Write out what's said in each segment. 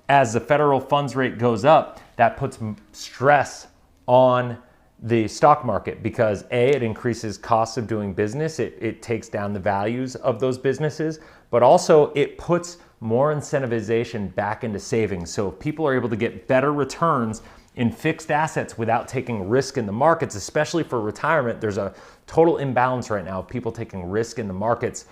as the federal funds rate goes up, that puts stress on the stock market because A, it increases costs of doing business, it takes down the values of those businesses, but also it puts more incentivization back into savings. So if people are able to get better returns in fixed assets without taking risk in the markets, especially for retirement, there's a total imbalance right now of people taking risk in the markets,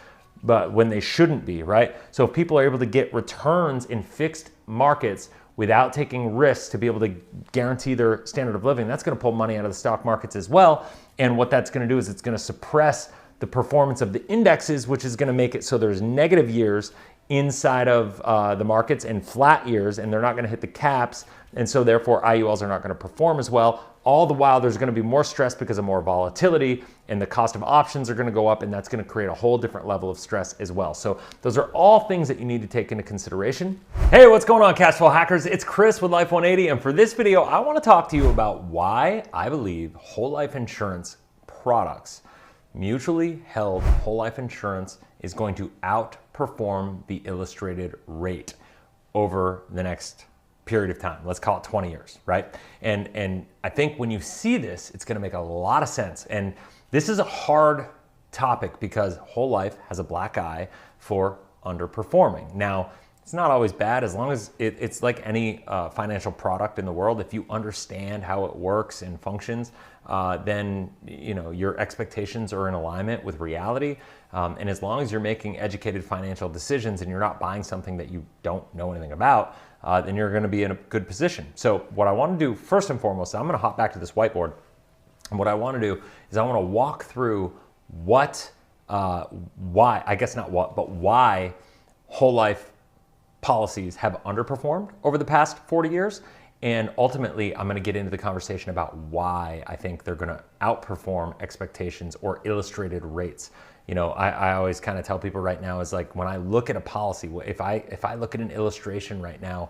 but when they shouldn't be, right? So if people are able to get returns in fixed markets without taking risks to be able to guarantee their standard of living, that's going to pull money out of the stock markets as well. And what that's going to do is it's going to suppress the performance of the indexes, which is going to make it so there's negative years inside of the markets and flat years, and they're not going to hit the caps. And so therefore IULs are not going to perform as well. All the while there's going to be more stress because of more volatility, and the cost of options are going to go up, and that's going to create a whole different level of stress as well. So those are all things that you need to take into consideration. Hey, what's going on, cash flow hackers? It's Chris with Life 180, and for this video I want to talk to you about why I believe whole life insurance products, mutually held whole life insurance, is going to outperform the illustrated rate over the next period of time. Let's call it 20 years, right? And I think when you see this, it's going to make a lot of sense. And this is a hard topic because whole life has a black eye for underperforming. Now, it's not always bad as long as it's like any financial product in the world. If you understand how it works and functions, then your expectations are in alignment with reality. And as long as you're making educated financial decisions and you're not buying something that you don't know anything about, then you're going to be in a good position. So what I want to do first and foremost, I'm going to hop back to this whiteboard. And what I want to do is I want to walk through why whole life policies have underperformed over the past 40 years. And ultimately, I'm going to get into the conversation about why I think they're going to outperform expectations or illustrated rates. I always kind of tell people right now is like when I look at a policy, if I look at an illustration right now,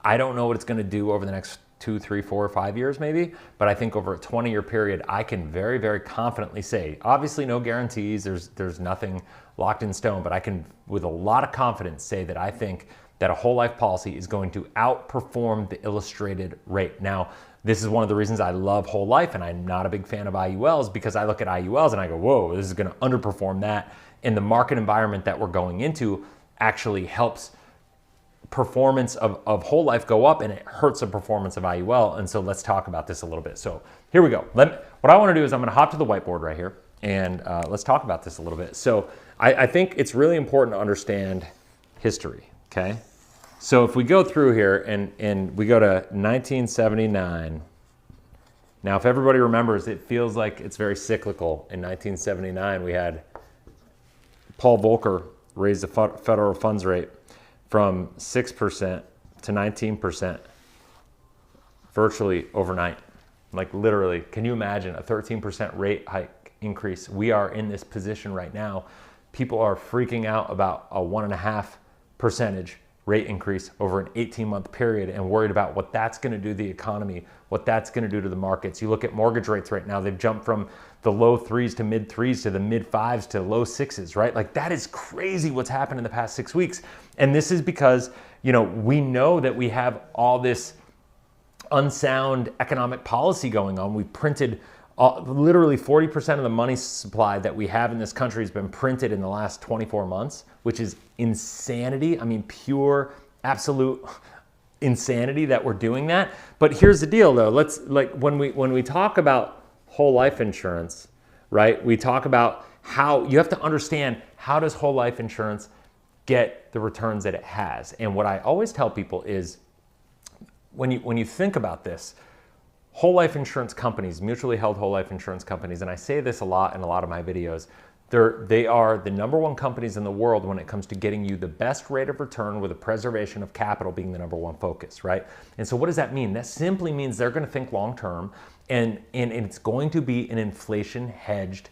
I don't know what it's going to do over the next 2, 3, 4, or 5 years maybe, but I think over a 20-year period, I can very, very confidently say, obviously no guarantees, there's nothing locked in stone, but I can with a lot of confidence say that I think that a whole life policy is going to outperform the illustrated rate. Now, this is one of the reasons I love whole life and I'm not a big fan of IULs, because I look at IULs and I go, whoa, this is going to underperform that. And the market environment that we're going into actually helps performance of whole life go up and it hurts the performance of IUL. And so let's talk about this a little bit. So here we go. What I want to do is I'm going to hop to the whiteboard right here and let's talk about this a little bit. So I think it's really important to understand history, okay? So if we go through here and we go to 1979, now if everybody remembers, it feels like it's very cyclical. In 1979, we had Paul Volcker raise the federal funds rate from 6% to 19% virtually overnight. Like literally, can you imagine a 13% rate hike increase? We are in this position right now. People are freaking out about a 1.5% rate increase over an 18-month period and worried about what that's going to do to the economy, what that's going to do to the markets. You look at mortgage rates right now, they've jumped from the low 3s to mid 3s to the mid 5s to low 6s, right? Like that is crazy what's happened in the past 6 weeks. And this is because, we know that we have all this unsound economic policy going on. We printed literally 40% of the money supply that we have in this country has been printed in the last 24 months, which is insanity. I mean, pure, absolute insanity that we're doing that. But here's the deal though. When we talk about whole life insurance, right? We talk about how you have to understand, how does whole life insurance get the returns that it has? And what I always tell people is when you think about this, whole life insurance companies, mutually held whole life insurance companies, and I say this a lot in a lot of my videos, they are the #1 companies in the world when it comes to getting you the best rate of return with the preservation of capital being the #1 focus, right? And so what does that mean? That simply means they're going to think long term, and it's going to be an inflation hedged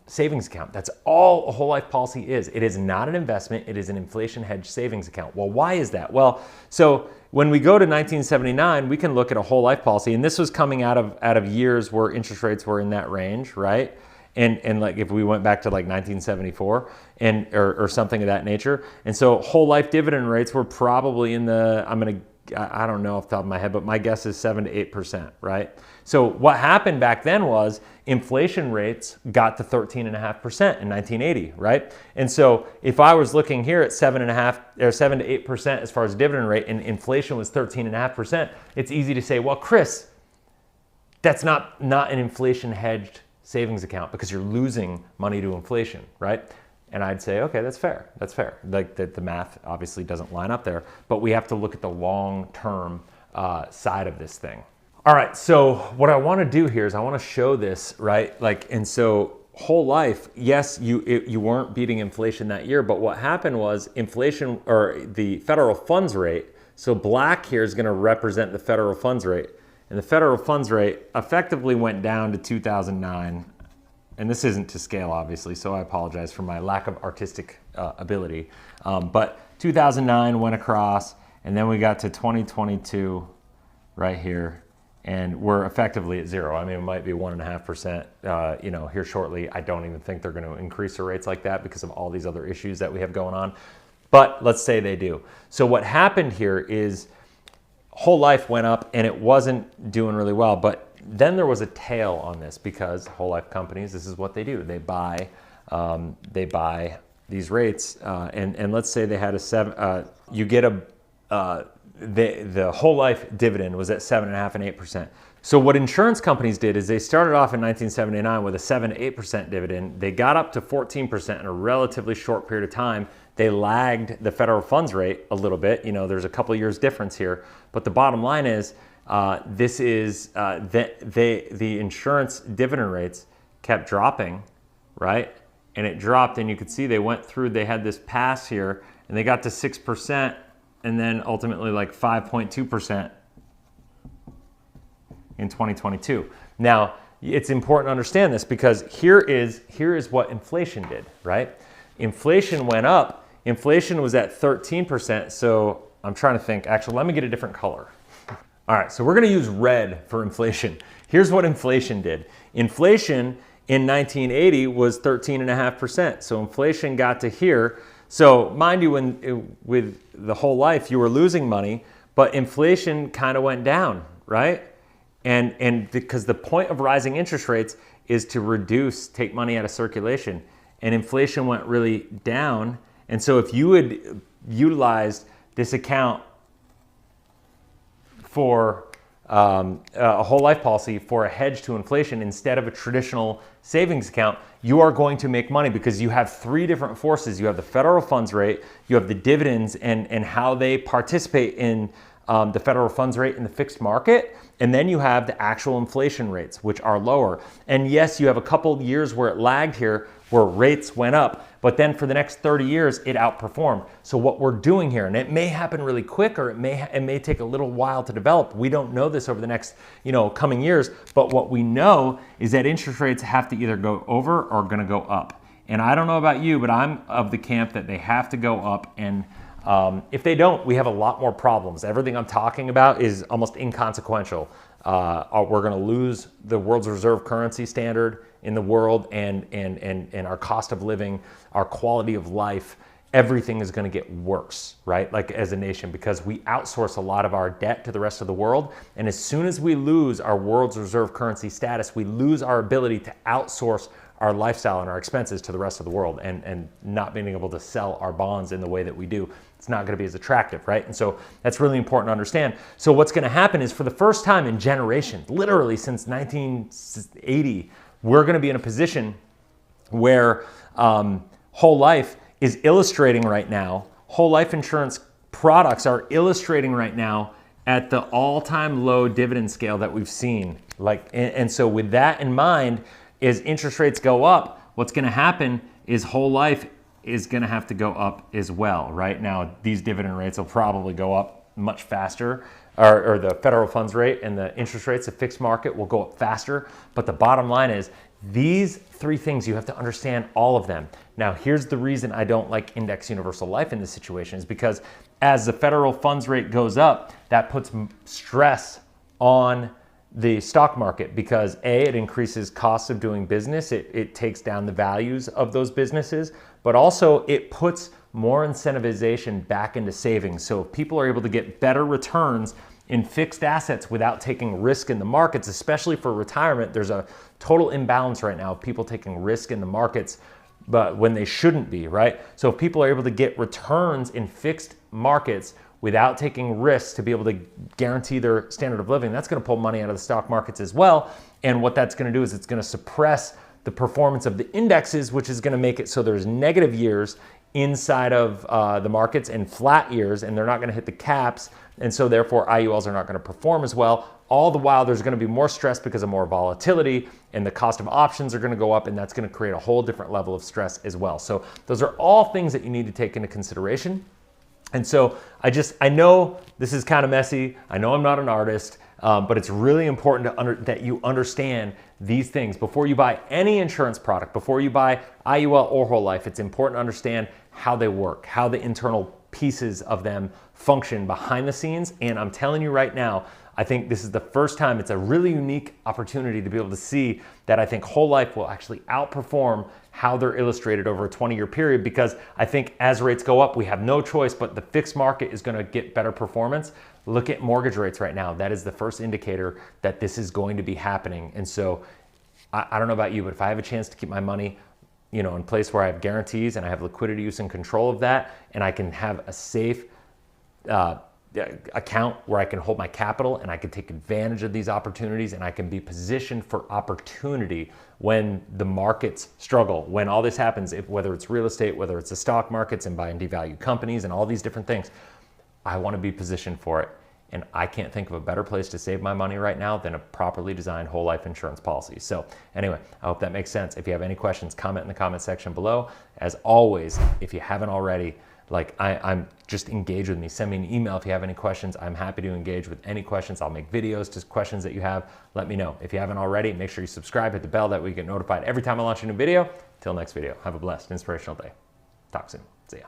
savings account. That's all a whole life policy is. It is not an investment. It is an inflation hedged savings account. Well, why is that? Well, so when we go to 1979, we can look at a whole life policy, and this was coming out of years where interest rates were in that range, right? And like if we went back to like 1974 or something of that nature. And so whole life dividend rates were probably in the, I don't know off the top of my head, but my guess is 7 to 8%, right? So what happened back then was inflation rates got to 13.5% in 1980, right? And so if I was looking here at 7.5 or 7 to 8% as far as dividend rate, and inflation was 13.5%, it's easy to say, well, Chris, that's not an inflation hedged savings account because you're losing money to inflation, right? And I'd say, okay, that's fair. That's fair. Like the math obviously doesn't line up there, but we have to look at the long-term side of this thing. All right, so what I want to do here is I want to show this, right? Like, and so whole life, yes, you weren't beating inflation that year, but what happened was inflation, or the federal funds rate. So black here is going to represent the federal funds rate, and the federal funds rate effectively went down to 2009. And this isn't to scale, obviously, so I apologize for my lack of artistic ability. But 2009 went across, and then we got to 2022 right here, and we're effectively at zero. I mean, it might be 1.5%, here shortly. I don't even think they're going to increase the rates like that because of all these other issues that we have going on. But let's say they do. So what happened here is whole life went up, and it wasn't doing really well, but then there was a tail on this because whole life companies, this is what they do. They buy these rates, and let's say they had the whole life dividend was at 7.5 and 8%. So what insurance companies did is they started off in 1979 with a 7 to 8% dividend. They got up to 14% in a relatively short period of time. They lagged the federal funds rate a little bit. There's a couple of years difference here, but the bottom line is, the insurance dividend rates kept dropping, right? And it dropped, and you could see they had this pass here, and they got to 6%, and then ultimately like 5.2% in 2022. Now, it's important to understand this because here is what inflation did, right? Inflation went up. Inflation was at 13%, so I'm trying to think. Actually, let me get a different color. All right, so we're going to use red for inflation. Here's what inflation did. Inflation in 1980 was 13.5%. So inflation got to here. So mind you, with the whole life, you were losing money, but inflation kind of went down, right? And because the point of rising interest rates is to take money out of circulation. And inflation went really down. And so if you had utilized this account for a whole life policy for a hedge to inflation instead of a traditional savings account, you are going to make money because you have three different forces. You have the federal funds rate, you have the dividends and how they participate in the federal funds rate in the fixed market, and then you have the actual inflation rates, which are lower. And yes, you have a couple years where it lagged here, where rates went up, but then for the next 30 years, it outperformed. So what we're doing here, and it may happen really quick, or it may take a little while to develop. We don't know this over the next, coming years, but what we know is that interest rates have to either go over or going to go up. And I don't know about you, but I'm of the camp that they have to go up, and if they don't, we have a lot more problems. Everything I'm talking about is almost inconsequential. We're going to lose the world's reserve currency standard in the world, and our cost of living, our quality of life, everything is going to get worse, right? Like as a nation, because we outsource a lot of our debt to the rest of the world. And as soon as we lose our world's reserve currency status, we lose our ability to outsource our lifestyle and our expenses to the rest of the world, and not being able to sell our bonds in the way that we do. It's not going to be as attractive, right? And so that's really important to understand. So what's going to happen is, for the first time in generations, literally since 1980, we're going to be in a position where whole life is illustrating right now, whole life insurance products are illustrating right now at the all-time low dividend scale that we've seen. And so with that in mind, as interest rates go up, what's going to happen is whole life is going to have to go up as well. Right now, these dividend rates will probably go up much faster, or the federal funds rate and the interest rates, the fixed market, will go up faster. But the bottom line is, these three things, you have to understand all of them. Now, here's the reason I don't like index universal life in this situation, is because as the federal funds rate goes up, that puts stress on the stock market because A, it increases costs of doing business. It takes down the values of those businesses, but also it puts more incentivization back into savings. So if people are able to get better returns in fixed assets without taking risk in the markets, especially for retirement, there's a total imbalance right now of people taking risk in the markets, but when they shouldn't be, right? So if people are able to get returns in fixed markets without taking risks to be able to guarantee their standard of living, that's going to pull money out of the stock markets as well. And what that's going to do is it's going to suppress the performance of the indexes, which is going to make it so there's negative years inside of the markets and flat years, and they're not going to hit the caps. And so therefore IULs are not going to perform as well. All the while there's going to be more stress because of more volatility, and the cost of options are going to go up, and that's going to create a whole different level of stress as well. So those are all things that you need to take into consideration. And so I know this is kind of messy. I know I'm not an artist, but it's really important that you understand these things. Before you buy any insurance product, before you buy IUL or whole life, it's important to understand how they work, how the internal pieces of them function behind the scenes. And I'm telling you right now, I think this is the first time, it's a really unique opportunity to be able to see that I think whole life will actually outperform how they're illustrated over a 20-year period, because I think as rates go up, we have no choice, but the fixed market is going to get better performance. Look at mortgage rates right now. That is the first indicator that this is going to be happening. And so I don't know about you, but if I have a chance to keep my money, in place where I have guarantees and I have liquidity use and control of that, and I can have a safe account where I can hold my capital and I can take advantage of these opportunities, and I can be positioned for opportunity when the markets struggle, when all this happens, whether it's real estate, whether it's the stock markets and buying devalued companies and all these different things, I want to be positioned for it. And I can't think of a better place to save my money right now than a properly designed whole life insurance policy. So anyway, I hope that makes sense. If you have any questions, comment in the comment section below. As always, if you haven't already, I'm just engage with me. Send me an email if you have any questions. I'm happy to engage with any questions. I'll make videos to questions that you have. Let me know. If you haven't already, make sure you subscribe, hit the bell, that way you get notified every time I launch a new video. Till next video, have a blessed, inspirational day. Talk soon. See ya.